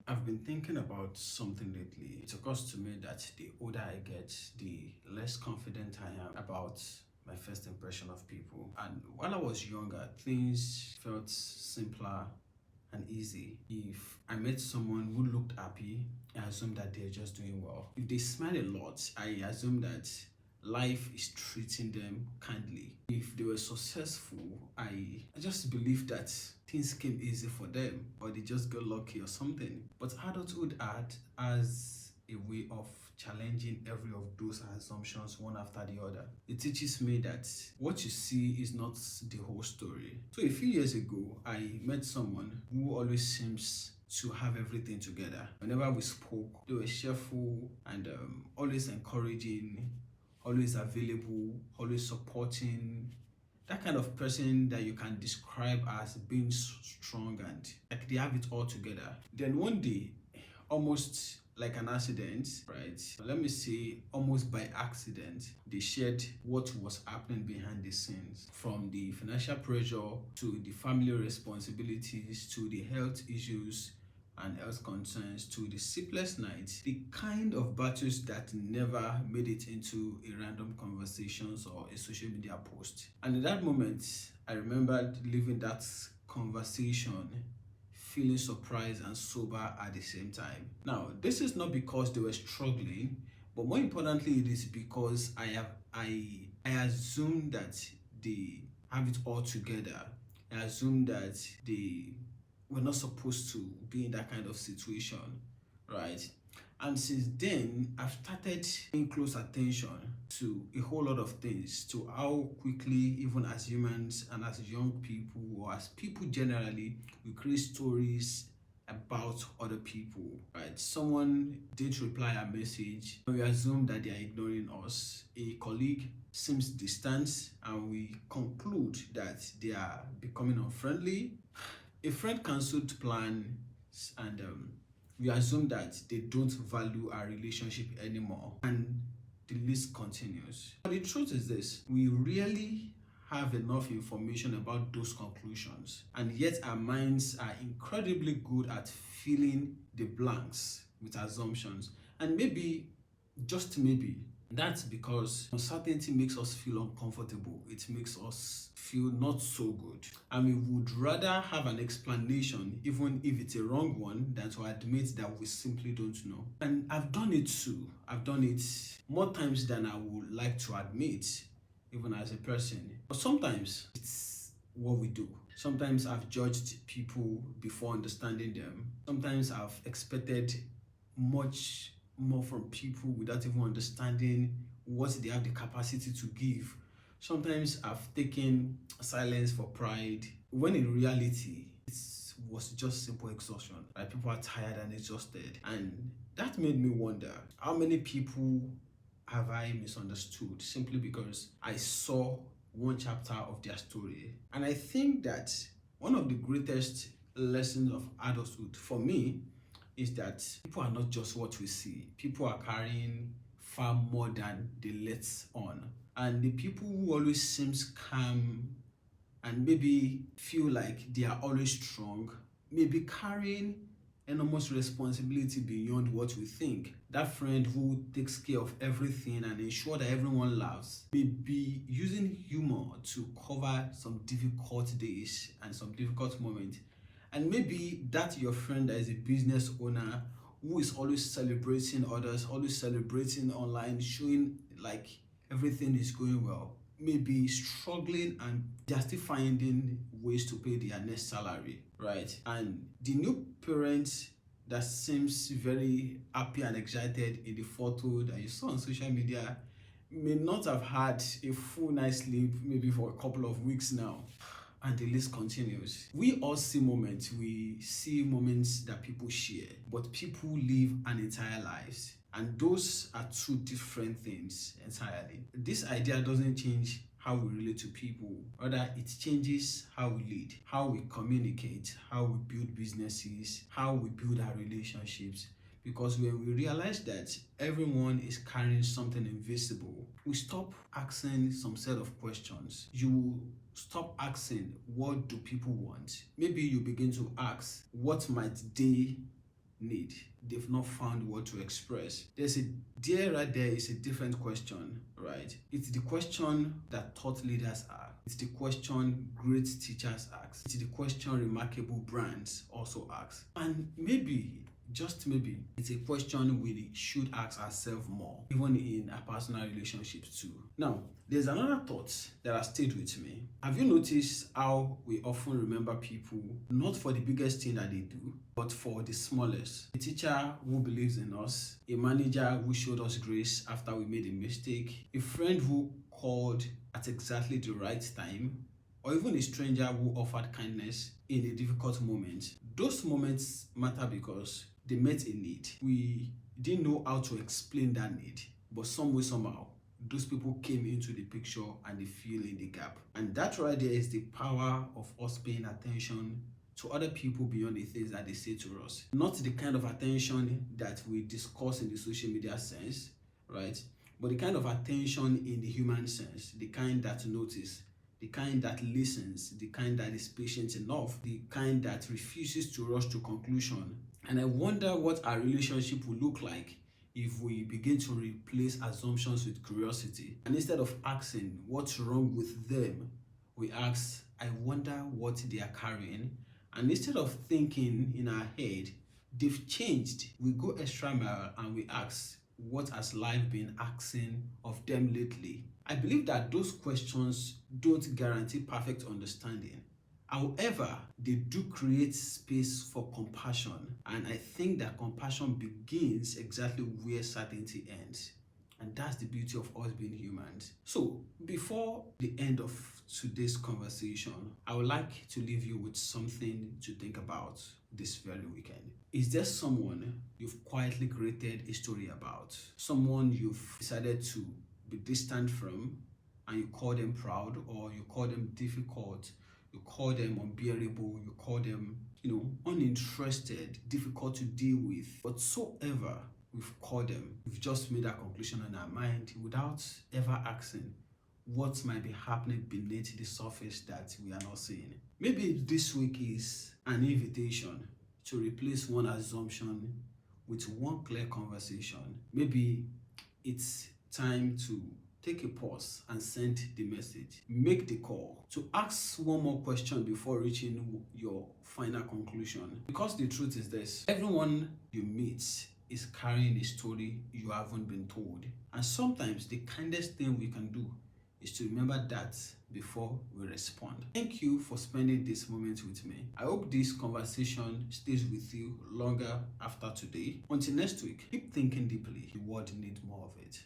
I've been thinking about something lately. It occurs to me that the older I get, the less confident I am about my first impression of people. And while I was younger, things felt simpler and easy. If I met someone who looked happy, I assume that they're just doing well. If they smile a lot, I assume that life is treating them kindly. If they were successful, I just believe that things came easy for them or they just got lucky or something. But adulthood has a way of challenging every of those assumptions one after the other. It teaches me that what you see is not the whole story. So a few years ago, I met someone who always seems to have everything together. Whenever we spoke, they were cheerful and always encouraging, always available, always supporting. That kind of person that you can describe as being strong and like they have it all together. Then one day, almost like an accident, right? Let me say, almost by accident, they shared what was happening behind the scenes, from the financial pressure to the family responsibilities to the health issues and health concerns to the sleepless nights, the kind of battles that never made it into a random conversations or a social media post. And in that moment, I remembered leaving that conversation feeling surprised and sober at the same time. Now, this is not because they were struggling, but more importantly, it is because I assume that they have it all together. I assume that they were not supposed to be in that kind of situation, right? And since then, I've started paying close attention to a whole lot of things, to how quickly, even as humans and as young people, or as people generally, we create stories about other people, right? Someone didn't reply a message, and we assume that they are ignoring us. A colleague seems distant, and we conclude that they are becoming unfriendly. A friend cancelled plans, and we assume that they don't value our relationship anymore, and the list continues. But the truth is this: we really have enough information about those conclusions, and yet our minds are incredibly good at filling the blanks with assumptions. And maybe, just maybe, that's because uncertainty makes us feel uncomfortable. It makes us feel not so good. And we would rather have an explanation, even if it's a wrong one, than to admit that we simply don't know. And I've done it too. I've done it more times than I would like to admit, even as a person. But sometimes it's what we do. Sometimes I've judged people before understanding them. Sometimes I've expected much more from people without even understanding what they have the capacity to give. Sometimes I've taken silence for pride, when in reality, it was just simple exhaustion. Like, people are tired and exhausted. And that made me wonder, how many people have I misunderstood simply because I saw one chapter of their story? And I think that one of the greatest lessons of adulthood for me is that people are not just what we see. People are carrying far more than they let on. And the people who always seems calm and maybe feel like they are always strong may be carrying enormous responsibility beyond what we think. That friend who takes care of everything and ensure that everyone laughs may be using humor to cover some difficult days and some difficult moments. And maybe that your friend that is a business owner who is always celebrating others, always celebrating online, showing like everything is going well, may be struggling and they're still finding ways to pay their next salary, right? And the new parent that seems very happy and excited in the photo that you saw on social media may not have had a full night's sleep maybe for a couple of weeks now. And the list continues. We all see moments, we see moments that people share, but people live an entire lives. And those are two different things entirely. This idea doesn't change how we relate to people, rather it changes how we lead, how we communicate, how we build businesses, how we build our relationships. Because when we realize that everyone is carrying something invisible, we stop asking some set of questions. You stop asking, what do people want? Maybe you begin to ask, what might they need. They've not found what to express. There right there is a different question, right? It's the question that thought leaders ask. It's the question great teachers ask. It's the question remarkable brands also ask. And maybe, just maybe, it's a question we should ask ourselves more, even in our personal relationships too. Now, there's another thought that has stayed with me. Have you noticed how we often remember people not for the biggest thing that they do, but for the smallest? A teacher who believes in us, a manager who showed us grace after we made a mistake, a friend who called at exactly the right time, or even a stranger who offered kindness in a difficult moment. Those moments matter because they met a need. We didn't know how to explain that need, but some way, somehow, those people came into the picture and they fill in the gap. And that right there is the power of us paying attention to other people beyond the things that they say to us. Not the kind of attention that we discuss in the social media sense, right? But the kind of attention in the human sense, the kind that notices, the kind that listens, the kind that is patient enough, the kind that refuses to rush to conclusion. And I wonder what our relationship will look like if we begin to replace assumptions with curiosity. And instead of asking what's wrong with them, we ask, I wonder what they are carrying. And instead of thinking in our head, they've changed, we go extra mile and we ask, what has life been asking of them lately? I believe that those questions don't guarantee perfect understanding. However, they do create space for compassion. And I think that compassion begins exactly where certainty ends. And that's the beauty of us being humans. So, before the end of today's conversation, I would like to leave you with something to think about this very weekend. Is there someone you've quietly created a story about? Someone you've decided to be distant from, and you call them proud, or you call them difficult, you call them unbearable, you call them, uninterested, difficult to deal with. Whatsoever we've called them, we've just made a conclusion in our mind without ever asking what might be happening beneath the surface that we are not seeing. Maybe this week is an invitation to replace one assumption with one clear conversation. Maybe it's time to take a pause and send the message. Make the call to ask one more question before reaching your final conclusion. Because the truth is this: everyone you meet is carrying a story you haven't been told. And sometimes the kindest thing we can do is to remember that before we respond. Thank you for spending this moment with me. I hope this conversation stays with you longer after today. Until next week, keep thinking deeply. The world needs more of it.